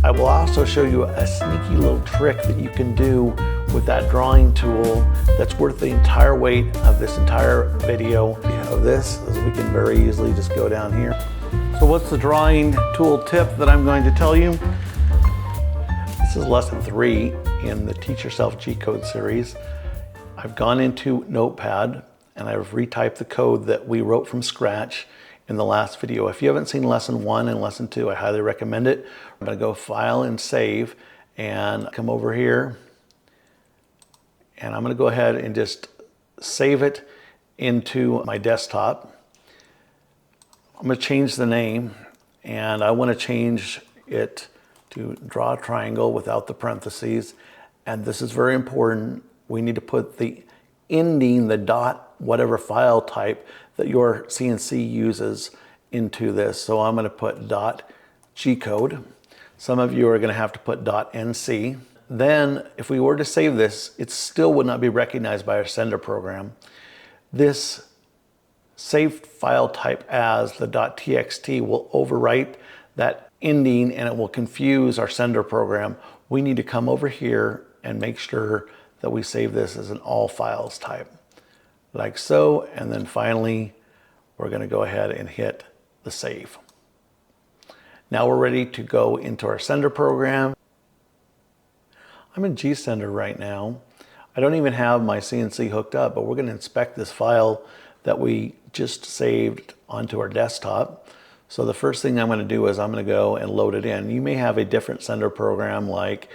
I will also show you a sneaky little trick that you can do with that drawing tool that's worth the entire weight of this entire video. Of this, as we can very easily just go down here. So what's the drawing tool tip that I'm going to tell you? This is lesson 3 in the Teach Yourself G-Code series. I've gone into Notepad and I've retyped the code that we wrote from scratch in the last video. If you haven't seen lesson 1 and lesson 2, I highly recommend it. I'm going to go File and Save and come over here, and I'm going to go ahead and just save it into my desktop. I'm going to change the name, and I want to change it to Draw a Triangle without the parentheses. And this is very important. We need to put the ending, the dot, whatever file type that your CNC uses into this. So I'm going to put .G-code. Some of you are going to have to put .NC. Then if we were to save this, it still would not be recognized by our sender program. This saved file type as the .txt will overwrite that ending and it will confuse our sender program. We need to come over here and make sure that we save this as an all files type, like so. And then finally, we're going to go ahead and hit the save. Now we're ready to go into our sender program. I'm in GSender right now. I don't even have my CNC hooked up, but we're going to inspect this file that we just saved onto our desktop. So the first thing I'm going to do is I'm going to go and load it in. You may have a different sender program like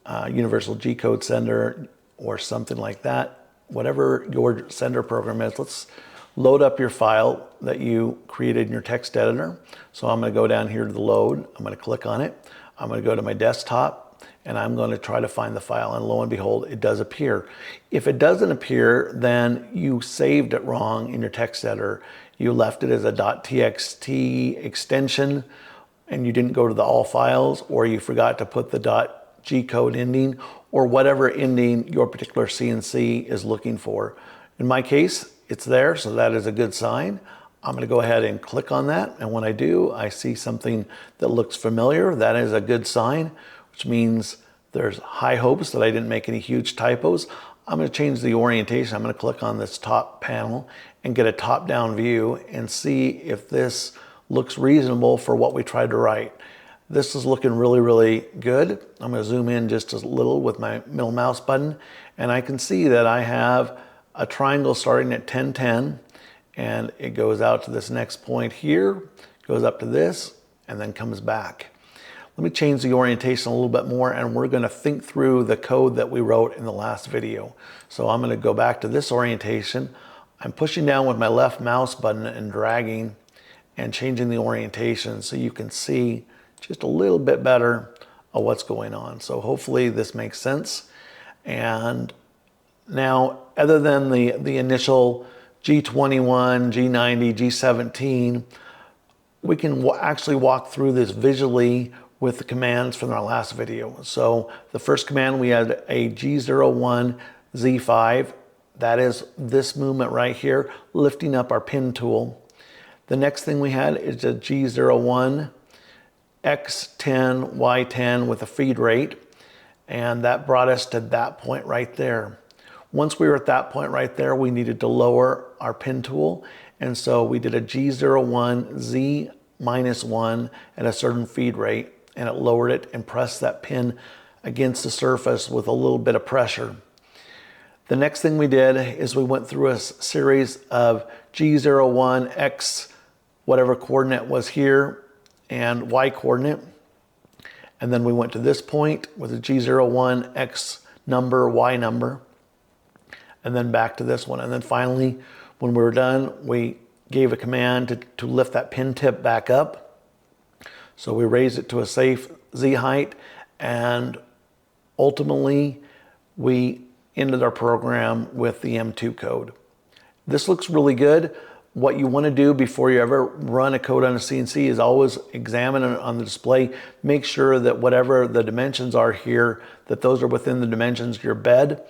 Universal G-Code Sender or something like that. Whatever your sender program is, let's load up your file that you created in your text editor. So I'm going to go down here to the load. I'm going to click on it. I'm going to go to my desktop and I'm going to try to find the file, and lo and behold, it does appear. If it doesn't appear, then you saved it wrong in your text editor. You left it as a .txt extension and you didn't go to the all files, or you forgot to put the .G-code ending, or whatever ending your particular CNC is looking for. In my case, it's there, so that is a good sign. I'm going to go ahead and click on that, and when I do, I see something that looks familiar. That is a good sign, which means there's high hopes that I didn't make any huge typos. I'm going to change the orientation. I'm going to click on this top panel and get a top-down view and see if this looks reasonable for what we tried to write. This is looking really, really good. I'm going to zoom in just a little with my middle mouse button, and I can see that I have a triangle starting at 1010, and it goes out to this next point here, goes up to this, and then comes back. Let me change the orientation a little bit more, and we're going to think through the code that we wrote in the last video. So I'm going to go back to this orientation. I'm pushing down with my left mouse button and dragging and changing the orientation so you can see just a little bit better of what's going on. So hopefully this makes sense. And now, other than the initial G21, G90, G17, we can actually walk through this visually with the commands from our last video. So the first command, we had a G01, Z5. That is this movement right here, lifting up our pin tool. The next thing we had is a G01, X10, Y10 with a feed rate. And that brought us to that point right there. Once we were at that point right there, we needed to lower our pin tool. And so we did a G01, Z-1 at a certain feed rate, and it lowered it and pressed that pin against the surface with a little bit of pressure. The next thing we did is we went through a series of G01, X, whatever coordinate was here, and Y coordinate. And then we went to this point with a G01, X number, Y number, and then back to this one. And then finally, when we were done, we gave a command to lift that pin tip back up. So we raised it to a safe Z height, and ultimately we ended our program with the M2 code. This looks really good. What you want to do before you ever run a code on a CNC is always examine it on the display. Make sure that whatever the dimensions are here, that those are within the dimensions of your bed.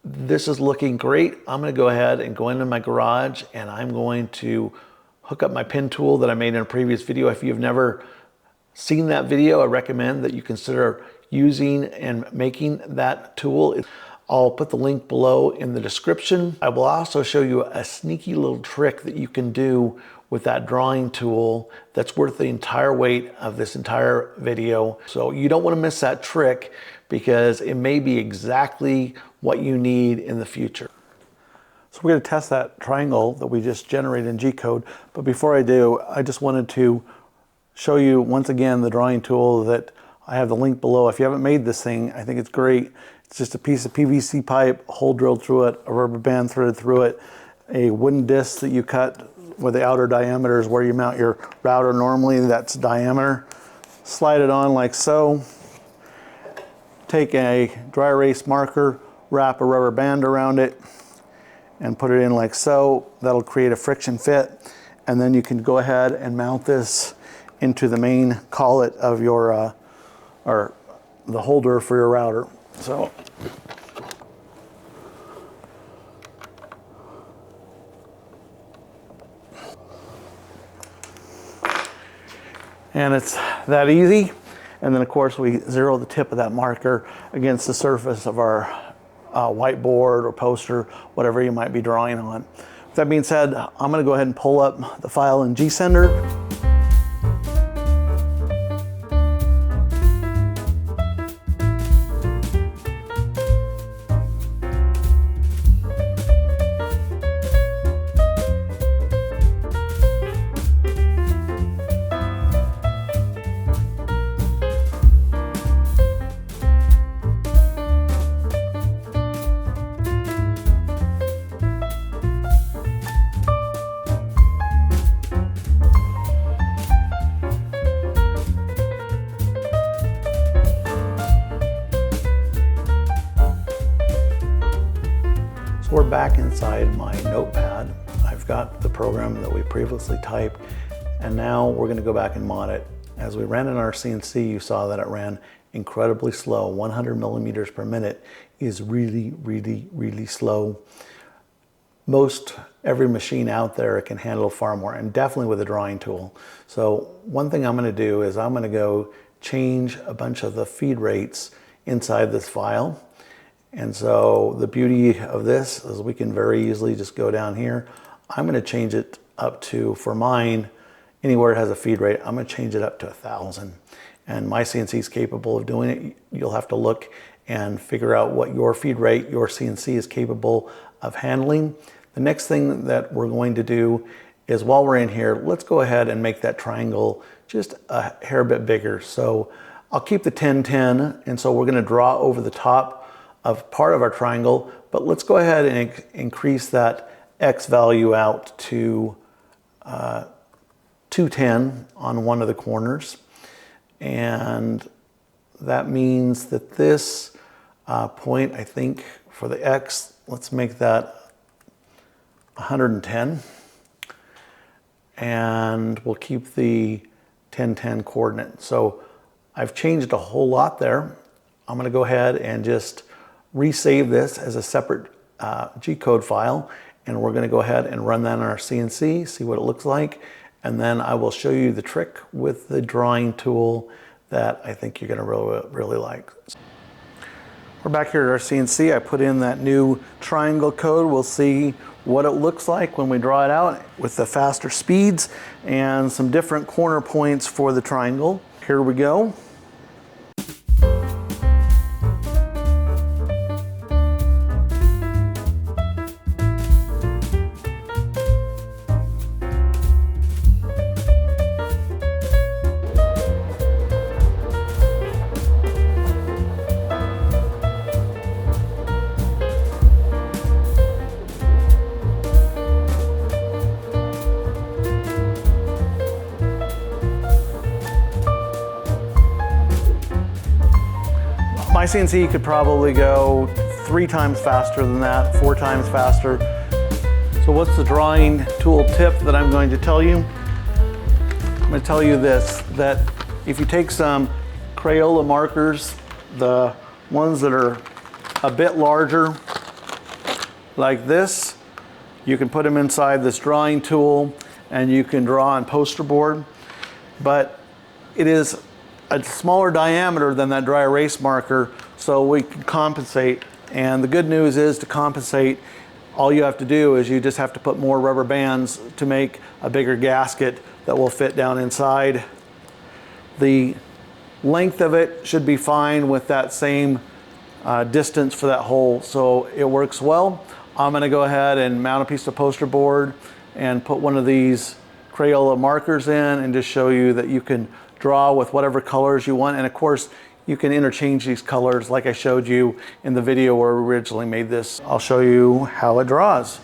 This is looking great. I'm going to go ahead and go into my garage, and I'm going to hook up my pin tool that I made in a previous video. If you've never seen that video, I recommend that you consider using and making that tool. I'll put the link below in the description. I will also show you a sneaky little trick that you can do with that drawing tool that's worth the entire weight of this entire video. So you don't want to miss that trick because it may be exactly what you need in the future. So we're going to test that triangle that we just generated in G-code. But before I do, I just wanted to show you once again the drawing tool that I have the link below. If you haven't made this thing, I think it's great. It's just a piece of PVC pipe, a hole drilled through it, a rubber band threaded through it, a wooden disc that you cut where the outer diameter is where you mount your router normally, that's diameter. Slide it on like so. Take a dry erase marker, wrap a rubber band around it, and put it in like so. That'll create a friction fit. And then you can go ahead and mount this into the main collet of your, or the holder for your router. So, and it's that easy. And then of course we zero the tip of that marker against the surface of our whiteboard or poster, whatever you might be drawing on. With that being said, I'm going to go ahead and pull up the file in GSender. So we're back inside my notepad. I've got the program that we previously typed, and now we're going to go back and mod it. As we ran in our CNC, you saw that it ran incredibly slow. 100 millimeters per minute is really, really, really slow. Most every machine out there can handle far more, and definitely with a drawing tool. So one thing I'm going to do is I'm going to go change a bunch of the feed rates inside this file. And so the beauty of this is we can very easily just go down here. I'm going to change it up to, for mine, anywhere it has a feed rate, I'm going to change it up to 1,000. And my CNC is capable of doing it. You'll have to look and figure out what your feed rate, your CNC is capable of handling. The next thing that we're going to do is, while we're in here, let's go ahead and make that triangle just a hair bit bigger. So I'll keep the 10-10, and so we're going to draw over the top of part of our triangle, but let's go ahead and increase that X value out to 210 on one of the corners. And that means that this point, I think for the X, let's make that 110. And we'll keep the 10-10 coordinate. So I've changed a whole lot there. I'm gonna go ahead and just resave this as a separate G-code file, and we're going to go ahead and run that on our CNC, see what it looks like, and then I will show you the trick with the drawing tool that I think you're going to really like. We're back here at our CNC. I put in that new triangle code. We'll see what it looks like when we draw it out with the faster speeds and some different corner points for the triangle. Here we go. My CNC could probably go 3 times faster than that, 4 times faster. So what's the drawing tool tip that I'm going to tell you? I'm going to tell you this, that if you take some Crayola markers, the ones that are a bit larger, like this, you can put them inside this drawing tool and you can draw on poster board. But it is a smaller diameter than that dry erase marker, so we can compensate. And the good news is, to compensate, all you have to do is you just have to put more rubber bands to make a bigger gasket that will fit down inside. The length of it should be fine with that same distance for that hole, so it works well. I'm going to go ahead and mount a piece of poster board and put one of these Crayola markers in and just show you that you can draw with whatever colors you want. And of course, you can interchange these colors like I showed you in the video where we originally made this. I'll show you how it draws.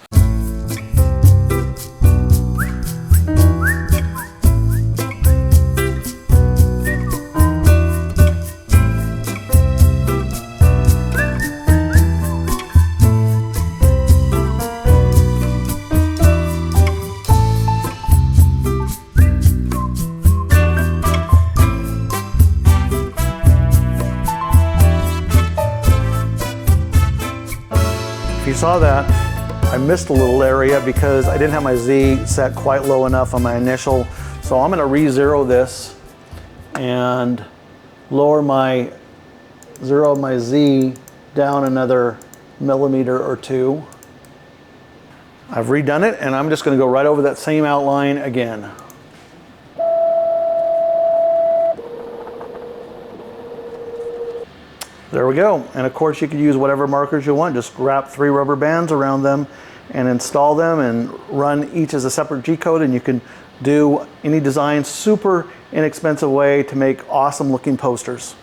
If you saw that, I missed a little area because I didn't have my Z set quite low enough on my initial. So I'm going to re-zero this and lower my Z down another millimeter or two. I've redone it, and I'm just going to go right over that same outline again. There we go. And of course, you could use whatever markers you want. Just wrap 3 rubber bands around them and install them and run each as a separate G-code, and you can do any design. Super inexpensive way to make awesome looking posters.